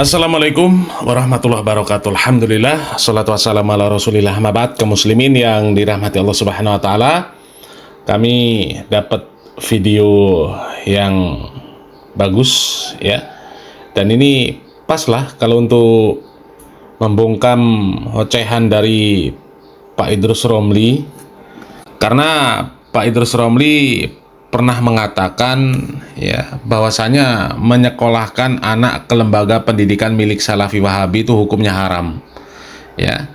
Assalamualaikum warahmatullahi wabarakatuh. Alhamdulillah, salatu wassalamu ala rasulillah, mabad. Kaum muslimin yang dirahmati Allah subhanahu wa ta'ala, kami dapat video yang bagus ya. Dan ini pas lah kalau untuk membungkam ocehan dari Pak Idrus Romli. Karena Pak Idrus Romli pernah mengatakan ya bahwasanya menyekolahkan anak ke lembaga pendidikan milik Salafi Wahabi itu hukumnya haram ya.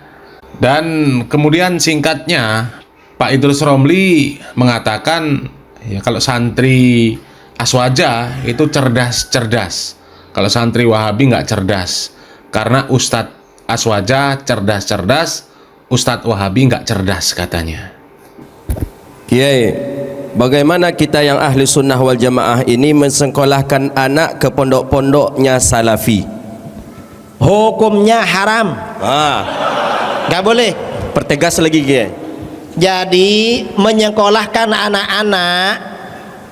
Dan kemudian singkatnya Pak Idrus Romli mengatakan ya kalau santri Aswaja itu cerdas-cerdas, kalau santri Wahabi nggak cerdas, karena Ustadz Aswaja cerdas-cerdas, Ustadz Wahabi nggak cerdas katanya. Kiai, bagaimana kita yang ahli sunnah wal jamaah ini mensekolahkan anak ke pondok-pondoknya Salafi? Hukumnya haram. Gak boleh. Pertegas lagi, Kiai. Jadi menyekolahkan anak-anak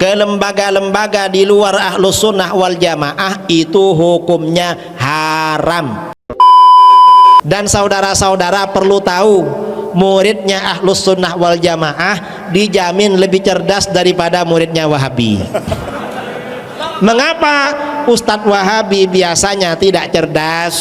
ke lembaga-lembaga di luar ahlus sunnah wal jamaah itu hukumnya haram. Dan saudara-saudara perlu tahu, muridnya ahlus sunnah wal jamaah dijamin lebih cerdas daripada muridnya Wahabi. Mengapa Ustadz Wahabi biasanya tidak cerdas?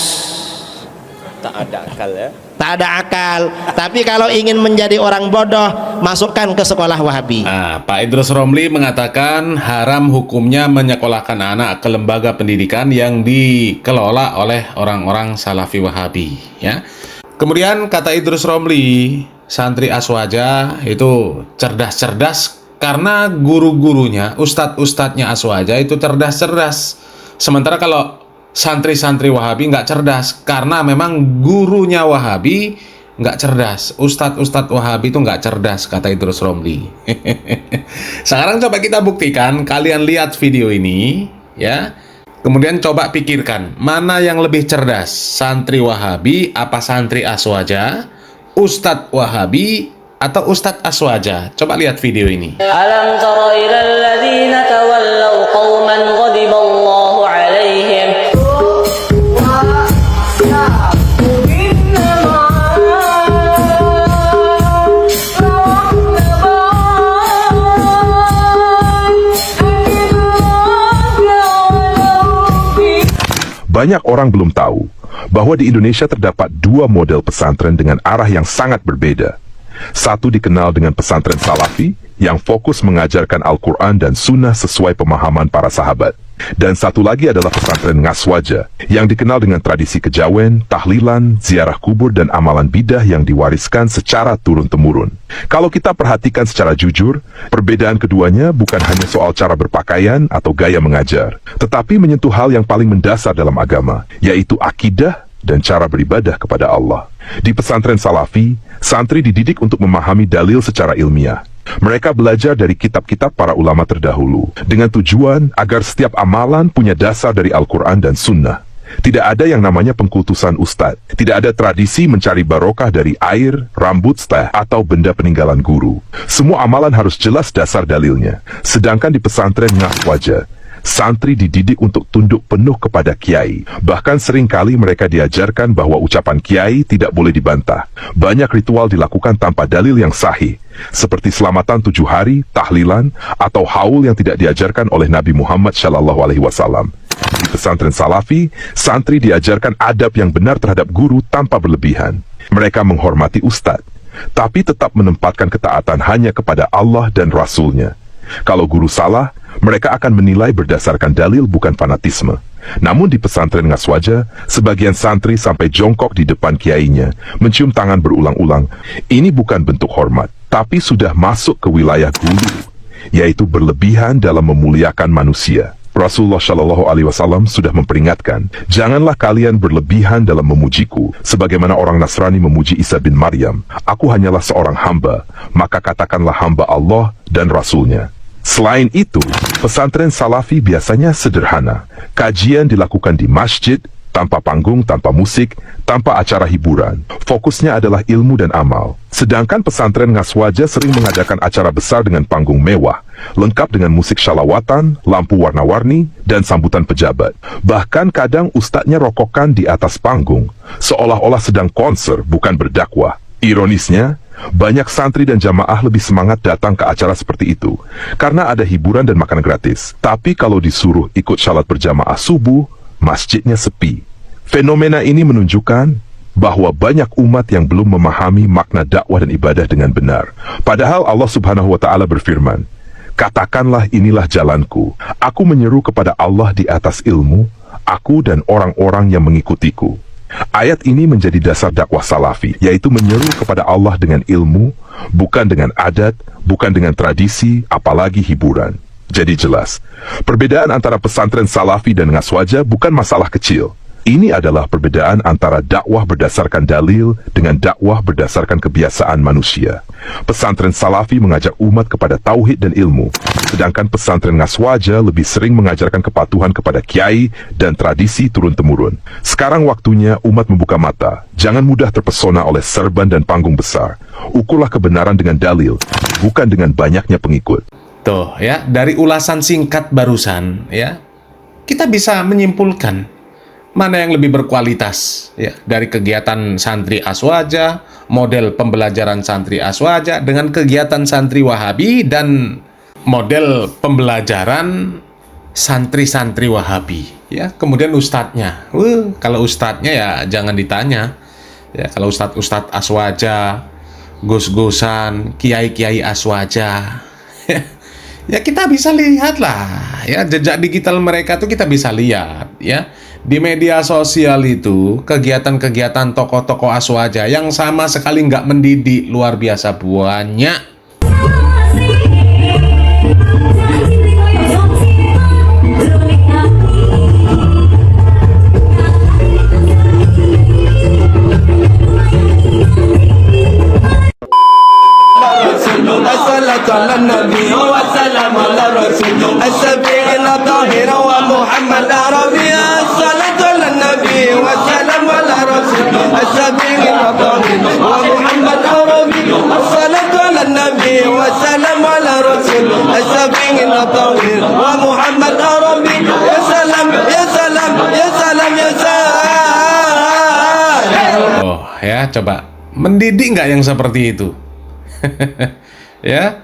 Tak ada akal ya. Tak ada akal. Tapi kalau ingin menjadi orang bodoh, masukkan ke sekolah Wahabi. Pak Idrus Romli mengatakan haram hukumnya menyekolahkan anak ke lembaga pendidikan yang dikelola oleh orang-orang Salafi Wahabi ya. Kemudian kata Idrus Romli, santri Aswaja itu cerdas-cerdas karena guru-gurunya, ustadz-ustadznya Aswaja itu cerdas-cerdas. Sementara kalau santri-santri Wahabi nggak cerdas karena memang gurunya Wahabi nggak cerdas. Ustadz-ustadz Wahabi itu nggak cerdas, kata Idrus Romli. Sekarang coba kita buktikan, kalian lihat video ini ya. Kemudian coba pikirkan, mana yang lebih cerdas? Santri Wahabi apa santri Aswaja? Ustadz Wahabi atau Ustadz Aswaja? Coba lihat video ini. Alam tara ilal ladzina tawallaw qauman ghadiballahu alaihim. Banyak orang belum tahu bahwa di Indonesia terdapat dua model pesantren dengan arah yang sangat berbeda. Satu dikenal dengan pesantren Salafi yang fokus mengajarkan Al-Quran dan Sunnah sesuai pemahaman para sahabat. Dan satu lagi adalah pesantren Ngaswaja yang dikenal dengan tradisi kejawen, tahlilan, ziarah kubur dan amalan bidah yang diwariskan secara turun-temurun. Kalau kita perhatikan secara jujur, perbedaan keduanya bukan hanya soal cara berpakaian atau gaya mengajar, tetapi menyentuh hal yang paling mendasar dalam agama, yaitu akidah dan cara beribadah kepada Allah. Di pesantren Salafi, santri dididik untuk memahami dalil secara ilmiah. Mereka belajar dari kitab-kitab para ulama terdahulu, dengan tujuan agar setiap amalan punya dasar dari Al-Quran dan Sunnah. Tidak ada yang namanya pengkultusan ustadz. Tidak ada tradisi mencari barokah dari air, rambut, teh, atau benda peninggalan guru. Semua amalan harus jelas dasar dalilnya. Sedangkan di pesantren Ngaswaja, santri dididik untuk tunduk penuh kepada kiai. Bahkan seringkali mereka diajarkan bahwa ucapan kiai tidak boleh dibantah. Banyak ritual dilakukan tanpa dalil yang sahih, seperti selamatan 7 hari, tahlilan, atau haul yang tidak diajarkan oleh Nabi Muhammad SAW. Di pesantren Salafi, santri diajarkan adab yang benar terhadap guru tanpa berlebihan. Mereka menghormati ustadz, tapi tetap menempatkan ketaatan hanya kepada Allah dan Rasulnya. Kalau guru salah, mereka akan menilai berdasarkan dalil bukan fanatisme. Namun di pesantren Ngaswaja, sebagian santri sampai jongkok di depan kiainya, mencium tangan berulang-ulang. Ini bukan bentuk hormat, tapi sudah masuk ke wilayah gulu, yaitu berlebihan dalam memuliakan manusia. Rasulullah Shallallahu Alaihi Wasallam sudah memperingatkan, janganlah kalian berlebihan dalam memujiku, sebagaimana orang Nasrani memuji Isa bin Maryam. Aku hanyalah seorang hamba, maka katakanlah hamba Allah dan Rasulnya. Selain itu, pesantren Salafi biasanya sederhana. Kajian dilakukan di masjid, tanpa panggung, tanpa musik, tanpa acara hiburan. Fokusnya adalah ilmu dan amal. Sedangkan pesantren Ngaswaja sering mengadakan acara besar dengan panggung mewah, lengkap dengan musik syalawatan, lampu warna-warni, dan sambutan pejabat. Bahkan kadang ustadznya rokokan di atas panggung, seolah-olah sedang konser, bukan berdakwah. Ironisnya, banyak santri dan jamaah lebih semangat datang ke acara seperti itu, karena ada hiburan dan makanan gratis. Tapi kalau disuruh ikut salat berjamaah subuh, masjidnya sepi. Fenomena ini menunjukkan bahwa banyak umat yang belum memahami makna dakwah dan ibadah dengan benar. Padahal Allah Subhanahu wa Ta'ala berfirman, "Katakanlah inilah jalanku. Aku menyeru kepada Allah di atas ilmu, aku dan orang-orang yang mengikutiku." Ayat ini menjadi dasar dakwah salafi, yaitu menyeru kepada Allah dengan ilmu, bukan dengan adat, bukan dengan tradisi, apalagi hiburan. Jadi jelas, perbedaan antara pesantren salafi dan Ngaswaja bukan masalah kecil. Ini adalah perbedaan antara dakwah berdasarkan dalil dengan dakwah berdasarkan kebiasaan manusia. Pesantren salafi mengajak umat kepada tauhid dan ilmu, sedangkan pesantren Ngaswaja lebih sering mengajarkan kepatuhan kepada kiai dan tradisi turun-temurun. Sekarang waktunya umat membuka mata. Jangan mudah terpesona oleh serban dan panggung besar. Ukurlah kebenaran dengan dalil, bukan dengan banyaknya pengikut. Tuh ya, dari ulasan singkat barusan ya, kita bisa menyimpulkan mana yang lebih berkualitas ya, dari kegiatan santri Aswaja, model pembelajaran santri Aswaja dengan kegiatan santri Wahabi, dan model pembelajaran santri-santri Wahabi ya. Kemudian ustadznya, kalau ustadznya ya jangan ditanya ya. Kalau ustadz Aswaja, gus-gusan, kiai-kiai Aswaja ya kita bisa lihat lah ya, jejak digital mereka tuh kita bisa lihat ya. Di media sosial itu kegiatan-kegiatan tokoh-tokoh Aswaja yang sama sekali nggak mendidik, luar biasa banyak. Oh ya, coba mendidik nggak yang seperti itu? Ya,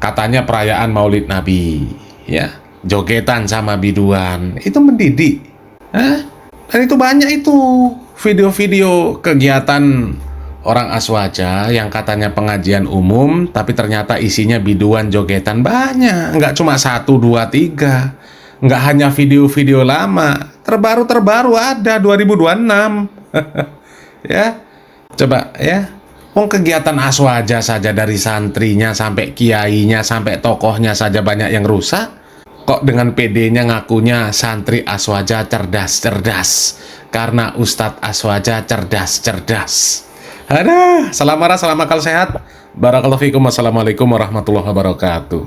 katanya perayaan Maulid Nabi, ya, jogetan sama biduan, itu mendidik. Dan itu banyak itu video-video kegiatan orang Aswaja yang katanya pengajian umum, tapi ternyata isinya biduan, jogetan, banyak. Nggak cuma 1, 2, 3. Nggak hanya video-video lama, terbaru ada 2026. Ya, coba ya. Kegiatan Aswaja saja dari santrinya sampai kiainya sampai tokohnya saja banyak yang rusak. Kok dengan PD-nya ngakunya santri Aswaja cerdas-cerdas karena Ustadz Aswaja cerdas-cerdas. Salam marah, salam akal sehat. Barakallahu fikum. Wassalamualaikum warahmatullahi wabarakatuh.